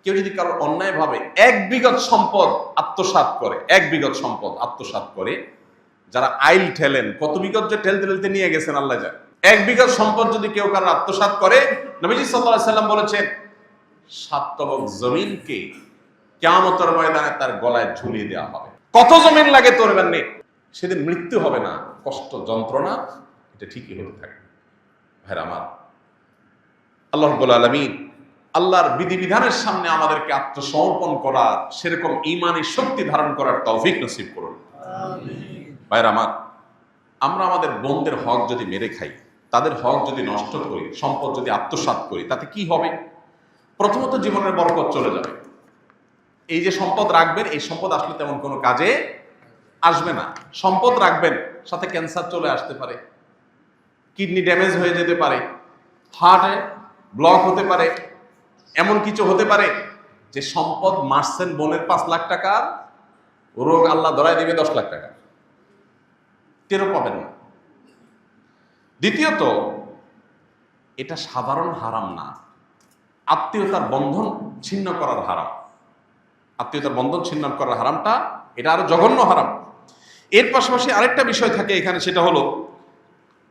কেউ যদি কারোর অন্যায় ভাবে 1 বিঘত সম্পদ আত্মসাৎ করে, যারা আইল ঠেলেন, কত বিঘত যে ঠেলতে ঠেলতে নিয়ে গেছেন আল্লাহ জানে। 1 বিঘত সম্পদ যদি কেউ কারোর আত্মসাৎ করে, নবীজি সাল্লাল্লাহু আলাইহি সাল্লাম বলেছেন 7 তবক জমিনকে কিয়ামতের ময়দানে তার গলায় ঝুলিয়ে দেওয়া হবে। কত জমিন লাগে তোর নেই, সেদিন মৃত্যু হবে না, কষ্ট যন্ত্রণা এটা ঠিকই হতে থাকবে। ভাইরা আমার, আল্লাহ রাব্বুল আলামিন আল্লাহর বিধিবিধানের সামনে আমাদেরকে আত্মসমর্পণ করার, সেরকম ঈমানি শক্তি ধারণ করার তৌফিক নসিব করুন। ভাইরা আমার, আমরা আমাদের বোনদের হক যদি মেরে খাই, তাদের হক যদি নষ্ট করি, সম্পদ যদি আত্মসাৎ করি, তাতে কি হবে? প্রথমত জীবনের বরকত চলে যাবে। এই যে সম্পদ রাখবেন, এই সম্পদ আসলে তেমন কোনো কাজে আসবে না। সম্পদ রাখবেন, সাথে ক্যান্সার চলে আসতে পারে, কিডনি ড্যামেজ হয়ে যেতে পারে, হার্টে ব্লক হতে পারে, এমন কিছু হতে পারে যে সম্পদ মারছেন বোনের 5 লাখ টাকার রোগ আল্লাহ ধরায় দিবে 10 লাখ টাকা, টেরও পাবেন না। দ্বিতীয়ত, এটা সাধারণ হারাম না, আত্মীয়তার বন্ধন ছিন্ন করার হারাম। আত্মীয়তার বন্ধন ছিন্ন করার হারামটা এটা আরো জঘন্য হারাম। এর পাশাপাশি আরেকটা বিষয় থাকে এখানে, সেটা হলো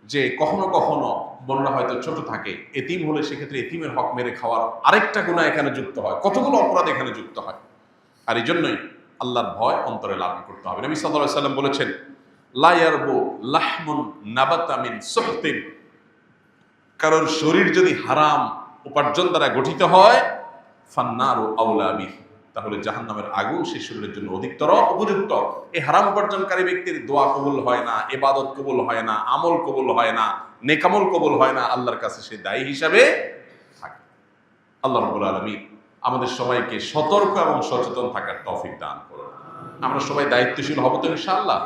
যে কখনো কখনো বোনরা হয়তো ছোট থাকে, এতিম হলে সেক্ষেত্রে এতিমের হক মেরে খাওয়ার আরেকটা গুনাহ এখানে যুক্ত হয়, কতগুলো অপরাধ এখানে যুক্ত হয়। আর এই জন্যই আল্লাহর ভয় অন্তরে লালন করতে হবে। নবী সাল্লাল্লাহু আলাইহি সাল্লাম বলেছেন, লা ইয়ারবু লাহমুন নাবাতা মিন সুহতিন, কারোর শরীর যদি হারাম উপার্জন দ্বারা গঠিত হয়, ফান্নারু আউলা বিহি, তাহলে জাহান্নামের আগুন সেই শরীরের জন্য অধিকতর উপযুক্ত। এই হারাম উপার্জনকারী ব্যক্তির দোয়া কবুল হয় না, ইবাদত কবুল হয় না, আমল কবুল হয় না, নেকামল কবুল হয় না, আল্লাহর কাছে সে দায়ী হিসাবে থাকে। আল্লাহ রাব্বুল আলামিন আমাদের সবাইকে সতর্ক এবং সচেতন থাকার তৌফিক দান করুন। আমরা সবাই দায়িত্বশীল হব তো ইনশাআল্লাহ।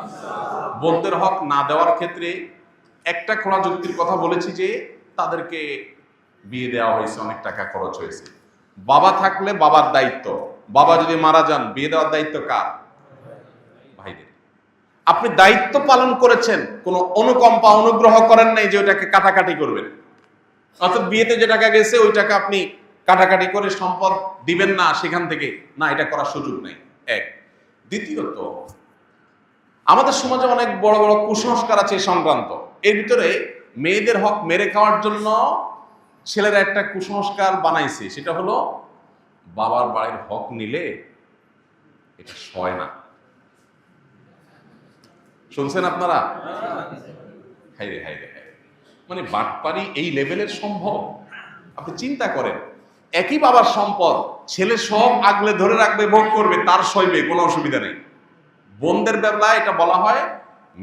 বোনদের হক না দেওয়ার ক্ষেত্রে একটা খোলা যুক্তির কথা বলেছি যে তাদেরকে বিয়ে দেওয়া হয়েছে, অনেক টাকা খরচ হয়েছে। বাবা থাকলে বাবার দায়িত্ব, বাবা যদি মারা যান বিয়ে দেওয়ার দায়িত্ব কার? ভাইদের। আপনি দায়িত্ব পালন করেছেন, কোনো অনুকম্পা অনুগ্রহ করেন নাই যে ওইটাকে কাটাকাটি করবেন, অর্থাৎ বিয়েতে যে টাকা গেছে ওই টাকা আপনি কাটাকাটি করে সম্পদ দিবেন না সেখান থেকে, না, এটা করার সুযোগ নেই। এক। দ্বিতীয়ত, আমাদের সমাজে অনেক বড় বড় কুসংস্কার আছে সংক্রান্ত। এর ভিতরে মেয়েদের হক মেরে খাওয়ার জন্য ছেলেরা একটা কুসংস্কার বানাইছে, সেটা হলো বাবার বাড়ির হক নিলে এটা সয় না। শুনছেন আপনারা? হাইরে হাইরে হাইরে, মানে বাটপারি এই লেভেলের সম্ভব? আপনি চিন্তা করেন, একই বাবার সম্পদ, ছেলে সব আগলে ধরে রাখবে, ভোগ করবে, তার সইবে, কোনো অসুবিধা নেই। বোনদের বেলায় এটা বলা হয়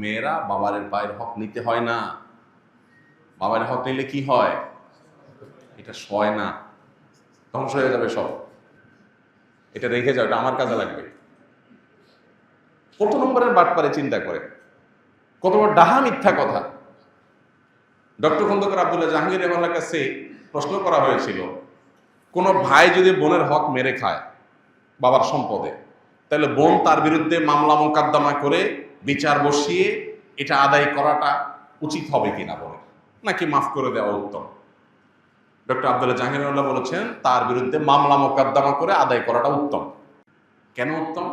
মেয়েরা বাবার বাড়ির হক নিতে হয় না, বাবার হক নিলে কি হয়? এটা সয় না, ধ্বংস হয়ে যাবে সব, এটা রেখে যাও, এটা আমার কাজে লাগবে। কত নম্বরের বাটপারে চিন্তা করে, কত বড় ডাহা মিথ্যা কথা। ডক্টর খন্দকার আব্দুল্লাহ জাহাঙ্গীর রহমানের কাছে প্রশ্ন করা হয়েছিল, কোন ভাই যদি বোনের হক মেরে খায় বাবার সম্পদে, তাহলে বোন তার বিরুদ্ধে মামলা মোকদ্দমা করে বিচার বসিয়ে এটা আদায় করাটা উচিত হবে কিনা বলে, নাকি মাফ করে দেওয়া উত্তম? ডক্টর আব্দুল্লাহ জাহাঙ্গীর রহমাল্লাহ বলেছেন তার বিরুদ্ধে মামলা মোকদ্দমা করে আদায় করাটা উত্তম। কেন উত্তম?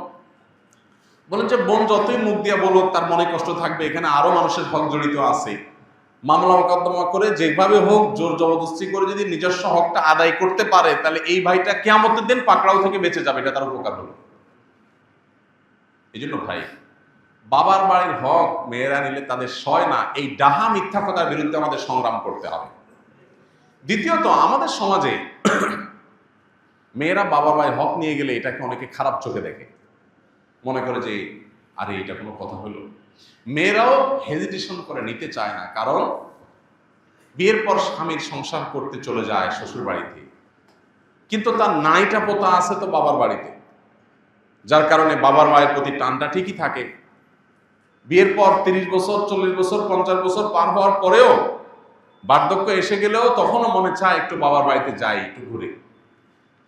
বলেন যে বোন যতই মুখ দিয়া বলুক তার মনে কষ্ট থাকবে, এখানে আরো মানুষের হক জড়িত আছে। মামলা মোকদ্দমা করে যেভাবে হোক জোর জবরদস্তি করে যদি নিজস্ব হকটা আদায় করতে পারে, তাহলে এই ভাইটা কিয়ামতের দিন পাকড়াও থেকে বেঁচে যাবে, এটা তার উপকার হলো। এই জন্য ভাই, বাবার বাড়ির হক মেয়েরা নিলে তাদের সয় না, এই ডাহা মিথ্যা কথার বিরুদ্ধে আমাদের সংগ্রাম করতে হবে। দ্বিতীয়ত, আমাদের সমাজে মেয়েরা বাবার বাড়ির হক নিয়ে গেলে এটাকে অনেকে খারাপ চোখে দেখে, মনে করে যে আরে এটা কোনো কথা হলো। মেয়েরাও হেজিটেশন করে নিতে চায় না, কারণ বিয়ের পর স্বামীর সংসার করতে চলে যায় শ্বশুর বাড়িতে, কিন্তু তার নাইটা পোতা আছে তো বাবার বাড়িতে, যার কারণে বাবার মায়ের প্রতি টানটা ঠিকই থাকে। বিয়ের পর 30 বছর 40 বছর 50 বছর পার হওয়ার পরেও বার্ধক্য এসে গেলেও তখনও মনে চায় একটু বাবার বাড়িতে যাই, একটু ঘুরে।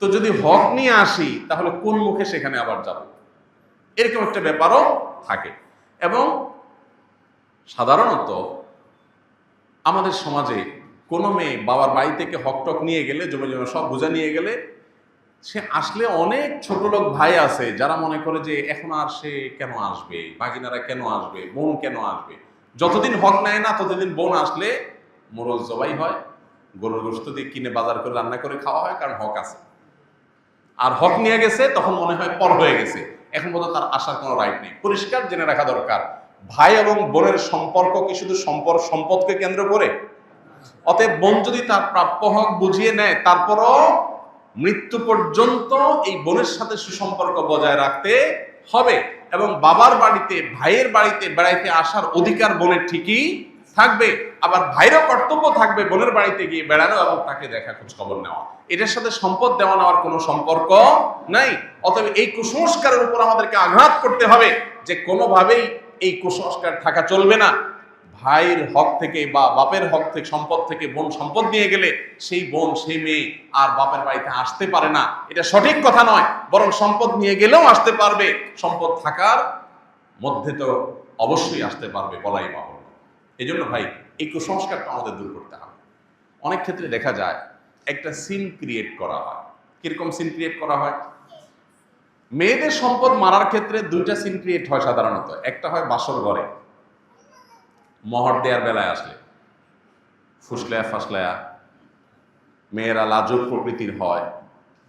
তো যদি হক নিয়ে আসি তাহলে কোন মুখে সেখানে আবার যাব, এরকম একটা ব্যাপারও থাকে। এবং সাধারণত আমাদের সমাজে কোনো মেয়ে বাবার বাড়ি থেকে হক টক নিয়ে গেলে, জমে জমে সব বোঝা নিয়ে গেলে, সে আসলে অনেক ছোট লোক ভাই আছে যারা মনে করে যে এখন আর সে কেন আসবে, বাগিনারা কেন আসবে, বোন কেন আসবে। যতদিন হক নেয় না ততদিন বোন আসলে মোরল জবাই হয়, গরুর গোশত দিয়ে কিনে বাজার করে রান্না করে খাওয়া হয়, কারণ হক আছে। আর হক নিয়ে গেছে তখন মনে হয় পর হয়ে গেছে, এখন পর্যন্ত তার আসার কোনো রাইট নেই। পরিষ্কার জেনে রাখা দরকার, ভাই এবং বোনের সম্পর্ক কি শুধু সম্পদকে কেন্দ্র করে? অতএব বোন যদি তার প্রাপ্য হক বুঝিয়ে নেয়, তারপরও মৃত্যু পর্যন্ত এই বোনের সাথে সুসম্পর্ক বজায় রাখতে হবে। এবং বাবার বাড়িতে, ভাইয়ের বাড়িতে বেড়াইতে আসার অধিকার বোনের ঠিকই থাকবে। আবার ভাইয়েরও কর্তব্য থাকবে বোনের বাড়িতে গিয়ে বেড়ানো এবং তাকে দেখা, খোঁজ খবর নেওয়া। এটার সাথে সম্পদ দেওয়া নেওয়ার কোনো সম্পর্ক নাই। অতএব এই কুসংস্কারের উপর আমাদেরকে আঘাত করতে হবে যে কোনোভাবেই এই কুসংস্কার থাকা চলবে না। ভাইয়ের হক থেকে বা বাপের হক থেকে, সম্পদ থেকে বোন সম্পদ নিয়ে গেলে সেই বোন, সেই মেয়ে আর বাপের বাড়িতে আসতে পারে না, এটা সঠিক কথা নয়। বরং সম্পদ নিয়ে গেলেও আসতে পারবে, সম্পদ থাকার মধ্যে তো অবশ্যই আসতে পারবে, বলাই বাহুল্য। এই জন্য ভাই এই কুসংস্কারটা আমাদের দূর করতে হবে। অনেক ক্ষেত্রে দেখা যায় একটা সিন ক্রিয়েট করা হয়। কিরকম সিন ক্রিয়েট করা হয়? মেয়েদের সম্পদ মারার ক্ষেত্রে দুইটা সিন ক্রিয়েট হয় সাধারণত। একটা হয় বাসর ঘরে, মহর দেওয়ার বেলায় আসলে ফুসলায়া ফাসলায়া, মেয়েরা লাজুক প্রকৃতির হয়।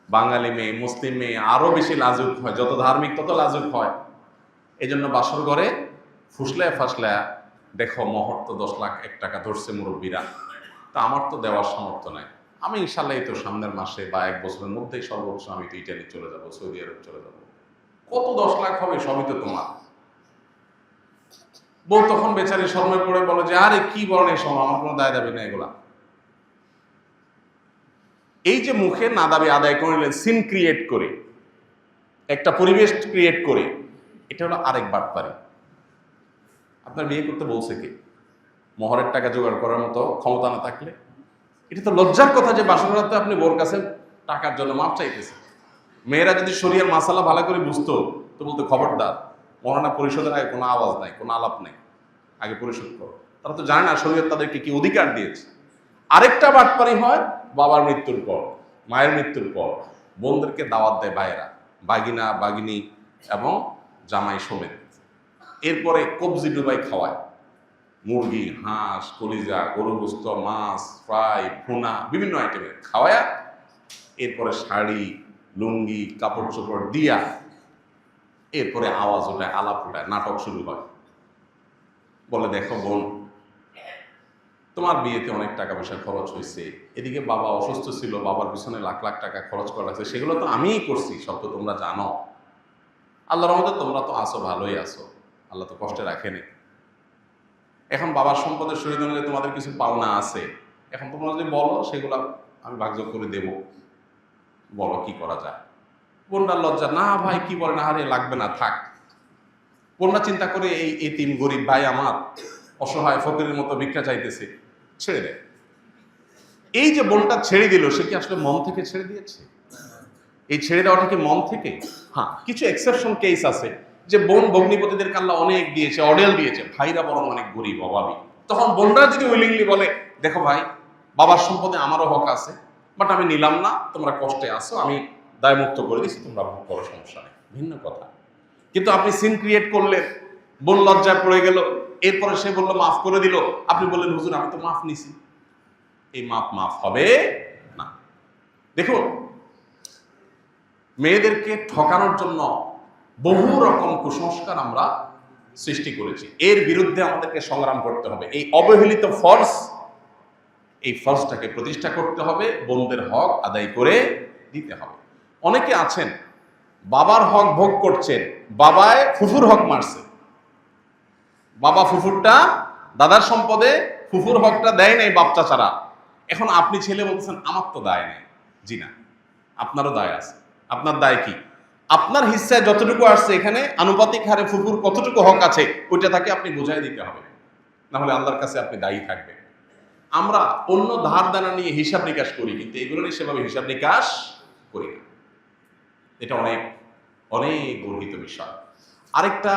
বাঙালি মেয়ে, মুসলিম মেয়ে আরো বেশি লাজুক হয়, যত ধার্মিক তত লাজুক হয়। এই জন্য বাসর ঘরে ফুসলায়া ফাসলায়া, দেখো মহর তো 10 লাখ 1 টাকা ধরছে মুরব্বীরা, তা আমার তো দেওয়ার সামর্থ্য নাই, আমি ইনশাল্লাহ এই তো সামনের মাসে বা 1 বছরের মধ্যেই সর্বোচ্চ আমি তো ইটালি চলে যাব, সৌদি আরব চলে যাব, কত 10 লাখ হবে, সবই তো তোমার। বউ তখন বেচারি শরমে পড়ে বলে যে আরে কি বলেন এই সময়, আমার কোনো দায় দাবি না এগুলা। এই যে মুখে না দাবি আদায় করে নিলেন, সিন ক্রিয়েট করে, একটা পরিবেশ ক্রিয়েট করে, এটা হলো আরেক বাটপারি। আপনার বিয়ে করতে বলছে কে? মহরের টাকা জোগাড় করার মতো ক্ষমতা না থাকলে এটা তো লজ্জার কথা যে বাসরাতে আপনি বোর কাছে টাকার জন্য মাপ চাইতেছেন। মেয়েরা যদি শরিয়ার মাসালা ভালো করে বুঝতো তো বলতো খবরদার, মহারণা পরিশোধের আগে কোনো আওয়াজ নাই, কোনো আলাপ নাই, আগে পরিশোধ করো। তারা তো জানে না শরীয়ত তাদেরকে কি অধিকার দিয়েছে। আরেকটা বাটপারি হয় বাবার মৃত্যুর পর, মায়ের মৃত্যুর পর বোনদেরকে দাওয়াত দেয় ভাইয়েরা, বাগিনা বাগিনী এবং জামাই সমেত। এরপরে কবজি ডুবাই খাওয়ায়, মুরগি, হাঁস, কলিজা, গরু গোস্ত, মাছ ফ্রাই, ভুনা, বিভিন্ন আইটেমের খাওয়ায়া এরপরে শাড়ি, লুঙ্গি, কাপড় চোপড় দিয়া এরপরে আওয়াজ ওঠায়, আলাপ ওঠায়, নাটক শুরু হয়। বলে দেখো বোন, তোমার বিয়েতে অনেক টাকা পয়সা খরচ হয়েছে, এদিকে বাবা অসুস্থ ছিল, বাবার পিছনে লাখ লাখ টাকা খরচ করা আছে, সেগুলো তো আমিই করছি, সব তো তোমরা জানো। আল্লাহর রহমতে তোমরা তো আসো, ভালোই আসো, আল্লাহ তো কষ্টে রাখেনি। এখন বাবার সম্পদের শহীদ অনুযায়ী তোমাদের কিছু পাওনা আছে, এখন তোমরা যদি বলো সেগুলো আমি ভাগযোগ করে দেব, বলো কি করা যায়। বোনটার লজ্জা, না ভাই কি বলে, না হারিয়ে লাগবে না, থাক। বোনটা চিন্তা করে এই এতিম গরিব ভাই আমার অসহায় ফকিরের মতো ভিক্ষা চাইতেছে, ছেড়ে দেয়। এই যে বোনটা ছেড়ে দিল, সে কি আসলে মন থেকে ছেড়ে দিয়েছে? এই ছেড়ে দেওয়াটা কি মন থেকে? হ্যাঁ, কিছু এক্সেপশন কেস আছে যে বোন ভগ্নিপতিদের কাল্লা অনেক দিয়েছে, অডেল দিয়েছে, ভাইরা বরং অনেক গরিব অভাবী। তখন বোনরা যদি উইলিংলি বলে দেখো ভাই, বাবার সম্পদে আমারও হক আছে, বাট আমি নিলাম না, তোমরা কষ্টে আসো, আমি দায়মুক্ত করে দিচ্ছি, তোমরা ভোগ করো, সমস্যা নেই, ভিন্ন কথা। কিন্তু আপনি সিন ক্রিয়েট করলেন, বোন লজ্জায় পড়ে গেল, এরপরে সে বললো মাফ করে দিল, আপনি বললেন হুজুর আমি তো মাফ নিছি। এই মাফ হবে না। দেখুন, মেয়েদেরকে ঠকানোর জন্য বহু রকম কুসংস্কার আমরা সৃষ্টি করেছি, এর বিরুদ্ধে আমাদেরকে সংগ্রাম করতে হবে। এই অবহেলিত ফরজ, এই ফরজটাকে প্রতিষ্ঠা করতে হবে, বোনদের হক আদায় করে দিতে হবে। অনেকে আছেন বাবার হক ভোগ করছেন, বাবায় ফুফুর হক মারছে, বাবা ফুফুরটা দাদার সম্পদে ফুফুর হকটা দেয় নাই বাপ চাচারা। এখন আপনি ছেলে বলতেছেন আমার তো দায় নেই। জি না, আপনারও দায় আছে। আপনার দায় কি? আপনার হিস্সায় যতটুকু আসছে এখানে আনুপাতিক হারে ফুফুর কতটুকু হক আছে ওইটা তাকে আপনি বুঝাই দিতে হবে, না হলে আল্লাহর কাছে আপনি দায়ী থাকবেন। আমরা অন্য ধার দানা নিয়ে হিসাব নিকাশ করি, কিন্তু এগুলো নিয়ে সেভাবে হিসাব নিকাশ করি না। এটা অনেক অনেক গর্হিত বিষয়। আরেকটা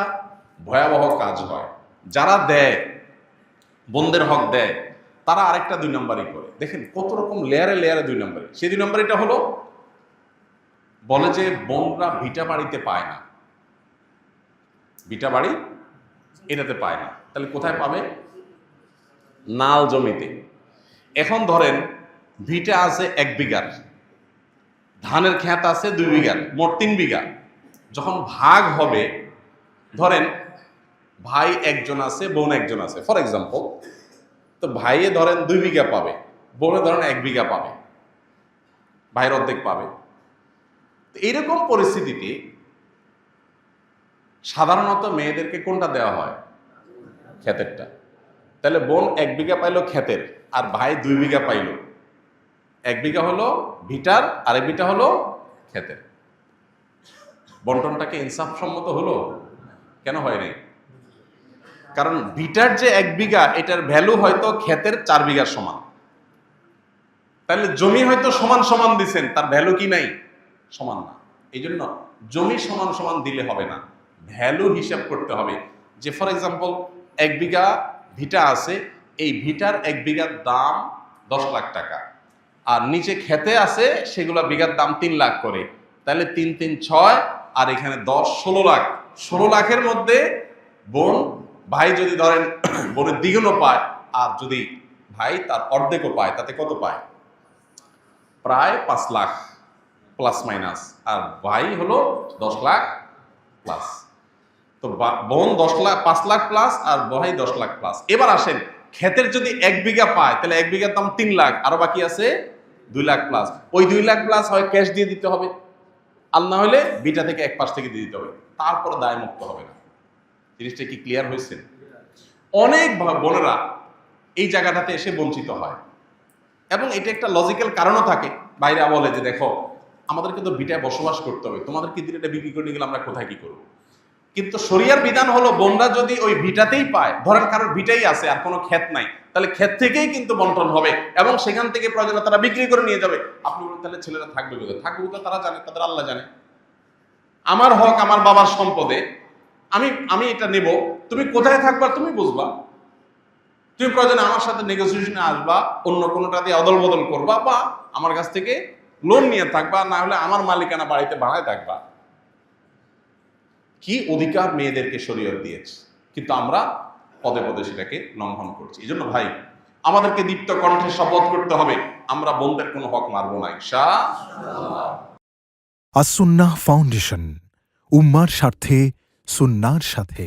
ভয়াবহ কাজ হয়, যারা দেয়, বোনদের হক দেয়, তারা আরেকটা 2 নম্বরই করে। দেখেন কত রকম লেয়ারে লেয়ারে 2 নম্বরই। সেই 2 নম্বরটা হলো বলে যে বোনরা ভিটা বাড়িতে পায় না, ভিটা বাড়ি এটাতে পায় না, তাহলে কোথায় পাবে? নাল জমিতে। এখন ধরেন ভিটা আছে 1 বিঘার, ধানের ক্ষেত আছে 2 বিঘার, মোট 3 বিঘা। যখন ভাগ হবে, ধরেন ভাই একজন আছে, বোন একজন আছে, ফর এক্সাম্পল, তো ভাইয়ে ধরেন 2 বিঘা পাবে, বোনে ধরেন 1 বিঘা পাবে, ভাইয়ের অর্ধেক পাবে। তো এইরকম পরিস্থিতিতে সাধারণত মেয়েদেরকে কোনটা দেওয়া হয়? ক্ষেতেরটা। তাহলে বোন 1 বিঘা পাইলো ক্ষেতের, আর ভাই 2 বিঘা পাইলো। 1 বিঘা হলো ভিটার, আর 1 বিঘা হলো ক্ষেতের। বন্টনটাকে ইনসাফসম্মত হলো? কেন হয় নাই? কারণ ভিটার যে 1 বিঘা, এটার ভ্যালু হয়তো ক্ষেতের 4 বিঘার সমান। তাহলে জমি হয়তো সমান সমান দিচ্ছেন, তার ভ্যালু কি নাই? সমান না। এই জন্য জমি সমান সমান দিলে হবে না, ভ্যালু হিসাব করতে হবে। যে ফর এক্সাম্পল 1 বিঘা ভিটা আছে, এই ভিটার 1 বিঘার দাম 10 লাখ টাকা, আর নিচে খেতে আছে সেগুলো বিঘার দাম 3 লাখ করে, তাহলে 3 3 6, আর এখানে 10 16 লাখ। 16 লাখের মধ্যে বোন, ভাই যদি ধরেন বোনের দ্বিগুণও পায়, আর যদি ভাই তার অর্ধেকও পায়, তাতে কত পায়? প্রায় 5 লাখ প্লাস মাইনাস, আর ভাই হলো 10 লাখ প্লাস। তো বোন 10 লাখ 5 লাখ প্লাস, আর ভাই 10 লাখ প্লাস। এবার আসেন, ক্ষেতের যদি 1 বিঘা পায়, তাহলে 1 বিঘার দাম 3 লাখ, আরো বাকি আছে 2 লাখ প্লাস। ওই 2 লাখ প্লাস হয় ক্যাশ দিয়ে দিতে হবে, আর না হলে বিটা থেকে এক পাশ থেকে দিয়ে দিতে হবে, তারপর দায় মুক্ত হবে না। জিনিসটা কি ক্লিয়ার হয়েছে? অনেক বোনেরা এই জায়গাটাতে এসে বঞ্চিত হয়, এবং এটা একটা লজিক্যাল কারণও থাকে। বাইরে বলে যে দেখো, আমাদেরকে তো ভিটায় বসবাস করতে হবে, তোমাদেরকে দিলে এটা বিক্রি করে গেলে আমরা কোথায় কি করবো? কিন্তু শরিয়ার বিধান হলো, বোনরা যদি ওই ভিটাতেই পায়, ধরেন কারোর ভিটাই আছে আর কোনো ক্ষেত নাই, তাহলে ক্ষেত থেকেই কিন্তু বন্টন হবে, এবং সেখান থেকে প্রয়োজনে তারা বিক্রি করে নিয়ে যাবে। আপনি বলেন তাহলে ছেলেরা থাকবে কোথায়? থাকবে কোথায় তারা জানে, তাদের আল্লাহ জানে। আমার হক আমার বাবার সম্পদে, আমি এটা নেব, তুমি কোথায় থাকবা তুমি বুঝবা। তুমি প্রয়োজনে আমার সাথে নেগোসিয়েশনে আসবা, অন্য কোনোটা দিয়ে অদল বদল করবা, বা আমার কাছ থেকে লোন নিয়ে থাকবা, না হলে আমার মালিকানা বাড়িতে ভাড়ায় থাকবা। কি অধিকার মেয়েদেরকে শরীয়ত দিয়েছে, কিন্তু আমরা পদে পদে সেটাকে লঙ্ঘন করছি। এই জন্য ভাই, আমাদেরকে দীপ্ত কণ্ঠে শপথ করতে হবে, আমরা বোনদের কোনো হক মারবো না ইনশাআল্লাহ। আস-সুন্নাহ ফাউন্ডেশন, উম্মার স্বার্থে সুন্নাহর সাথে।